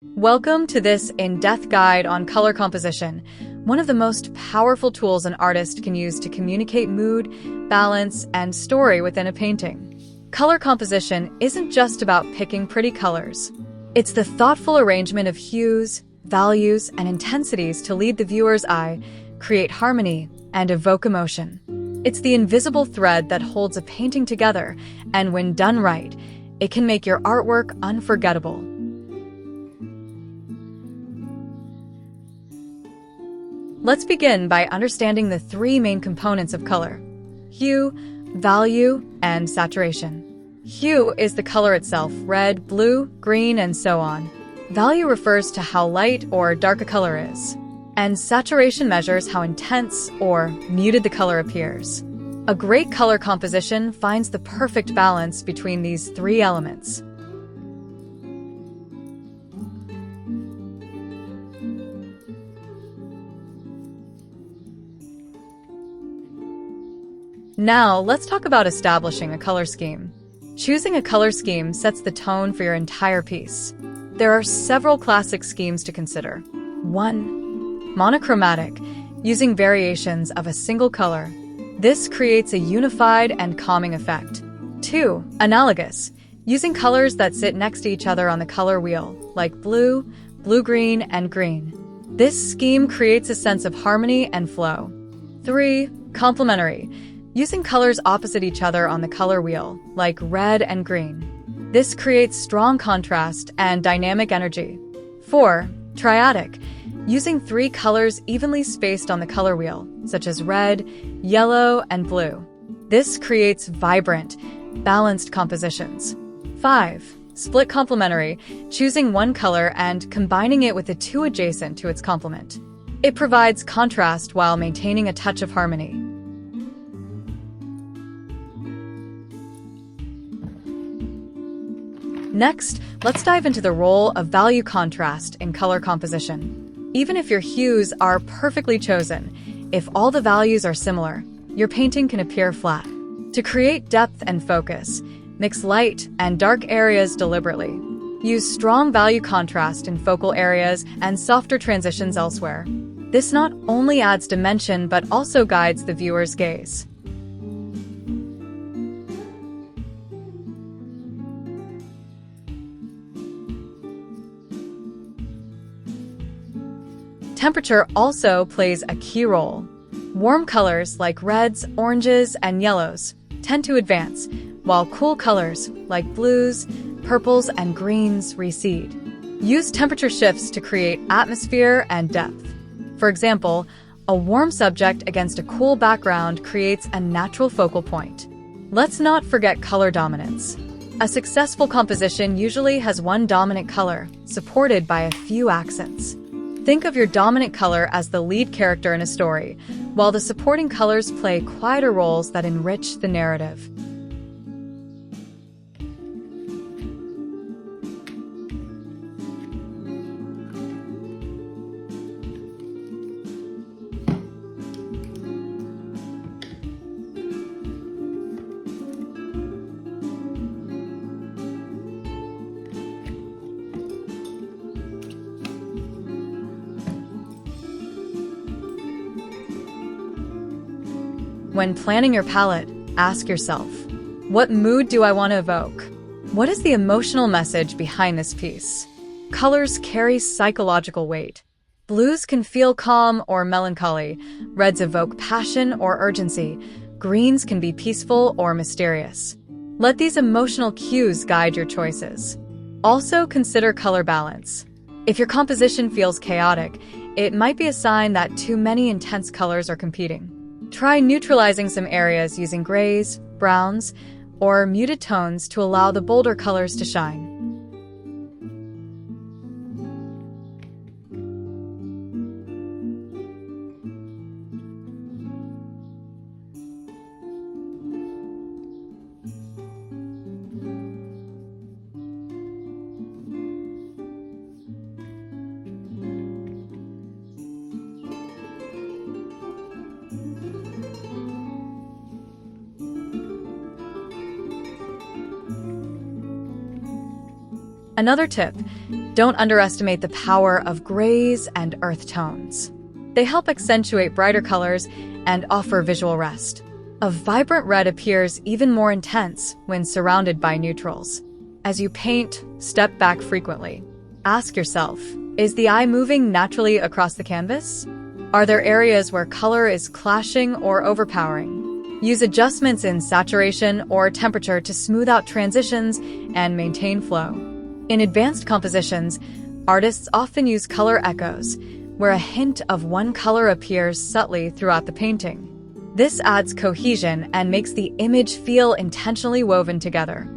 Welcome to this in-depth guide on color composition, one of the most powerful tools an artist can use to communicate mood, balance, and story within a painting. Color composition isn't just about picking pretty colors. It's the thoughtful arrangement of hues, values, and intensities to lead the viewer's eye, create harmony, and evoke emotion. It's the invisible thread that holds a painting together, and when done right, it can make your artwork unforgettable. Let's begin by understanding the three main components of color: hue, value, and saturation. Hue is the color itself: red, blue, green, and so on. Value refers to how light or dark a color is. And saturation measures how intense or muted the color appears. A great color composition finds the perfect balance between these three elements. Now, let's talk about establishing a color scheme. Choosing a color scheme sets the tone for your entire piece. There are several classic schemes to consider. 1. Monochromatic, using variations of a single color. This creates a unified and calming effect. 2. Analogous, using colors that sit next to each other on the color wheel, like blue, blue-green, and green. This scheme creates a sense of harmony and flow. 3. Complementary, using colors opposite each other on the color wheel, like red and green. This creates strong contrast and dynamic energy. 4. Triadic, using three colors evenly spaced on the color wheel, such as red, yellow, and blue. This creates vibrant, balanced compositions. 5. Split complementary, choosing one color and combining it with the two adjacent to its complement. It provides contrast while maintaining a touch of harmony. Next, let's dive into the role of value contrast in color composition. Even if your hues are perfectly chosen, if all the values are similar, your painting can appear flat. To create depth and focus, mix light and dark areas deliberately. Use strong value contrast in focal areas and softer transitions elsewhere. This not only adds dimension but also guides the viewer's gaze. Temperature also plays a key role. Warm colors like reds, oranges, and yellows tend to advance, while cool colors like blues, purples, and greens recede. Use temperature shifts to create atmosphere and depth. For example, a warm subject against a cool background creates a natural focal point. Let's not forget color dominance. A successful composition usually has one dominant color, supported by a few accents. Think of your dominant color as the lead character in a story, while the supporting colors play quieter roles that enrich the narrative. When planning your palette, ask yourself, what mood do I want to evoke? What is the emotional message behind this piece? Colors carry psychological weight. Blues can feel calm or melancholy. Reds evoke passion or urgency. Greens can be peaceful or mysterious. Let these emotional cues guide your choices. Also consider color balance. If your composition feels chaotic, it might be a sign that too many intense colors are competing. Try neutralizing some areas using grays, browns, or muted tones to allow the bolder colors to shine. Another tip, Don't underestimate the power of grays and earth tones. They help accentuate brighter colors and offer visual rest. A vibrant red appears even more intense when surrounded by neutrals. As you paint, step back frequently. Ask yourself, is the eye moving naturally across the canvas? Are there areas where color is clashing or overpowering? Use adjustments in saturation or temperature to smooth out transitions and maintain flow. In advanced compositions, artists often use color echoes, where a hint of one color appears subtly throughout the painting. This adds cohesion and makes the image feel intentionally woven together.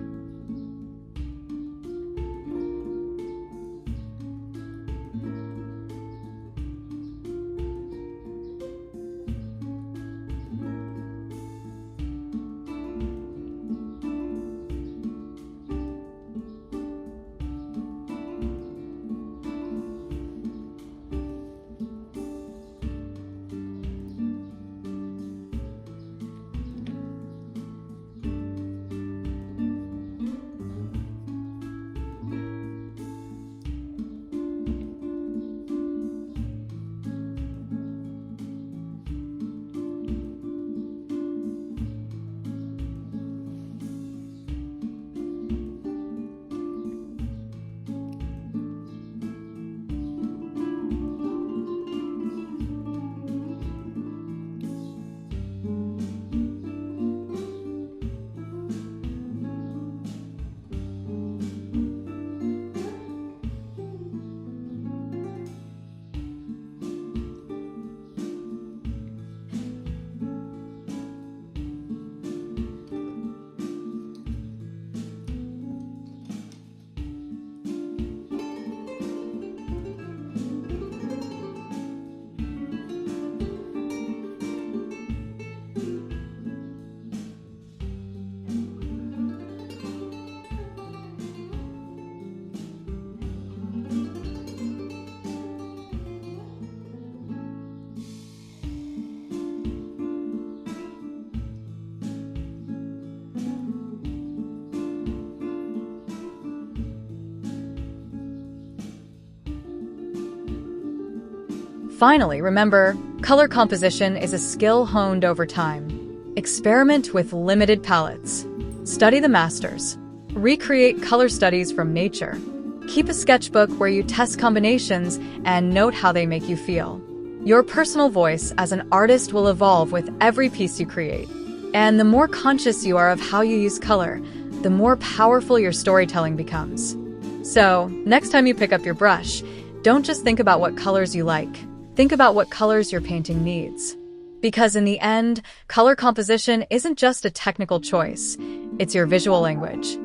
Finally, remember, color composition is a skill honed over time. Experiment with limited palettes. Study the masters. Recreate color studies from nature. Keep a sketchbook where you test combinations and note how they make you feel. Your personal voice as an artist will evolve with every piece you create. And the more conscious you are of how you use color, the more powerful your storytelling becomes. So, next time you pick up your brush, don't just think about what colors you like. Think about what colors your painting needs. Because in the end, color composition isn't just a technical choice, it's your visual language.